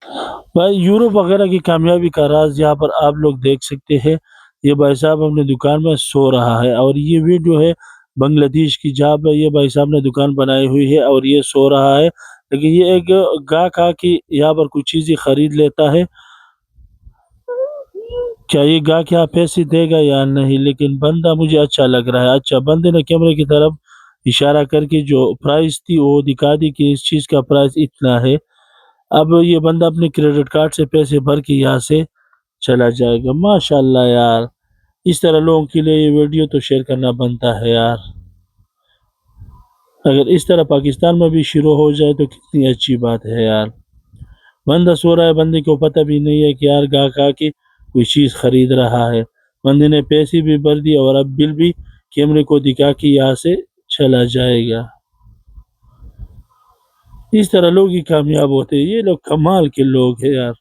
भाई यूरोप वगैरह की कामयाबी का राज यहाँ पर आप लोग देख सकते हैं। ये भाई साहब अपने दुकान में सो रहा है और ये वीडियो है बांग्लादेश की, जहाँ पर ये भाई साहब ने दुकान बनाई हुई है और ये सो रहा है। लेकिन ये एक गाहक आके यहाँ पर कुछ चीजें खरीद लेता है। क्या ये गाहक यहाँ पैसे देगा या नहीं, लेकिन बंदा मुझे अच्छा लग रहा है। अच्छा, बंदे ने कैमरे की तरफ इशारा करके जो प्राइस थी वो दिखा दी कि इस चीज का प्राइस इतना है। अब ये बंदा अपने क्रेडिट कार्ड से पैसे भर के यहाँ से चला जाएगा। माशाल्लाह यार, इस तरह लोगों के लिए ये वीडियो तो शेयर करना बनता है यार। अगर इस तरह पाकिस्तान में भी शुरू हो जाए तो कितनी अच्छी बात है यार। बंदा सो रहा है, बंदे को पता भी नहीं है कि यार गाहक आके कोई चीज़ खरीद रहा है। बंदे ने पैसे भी भर दिए और अब बिल भी कैमरे को दिखा के यहाँ से चला जाएगा। इस तरह लोग ही कामयाब होते हैं, ये लोग कमाल के लोग हैं यार।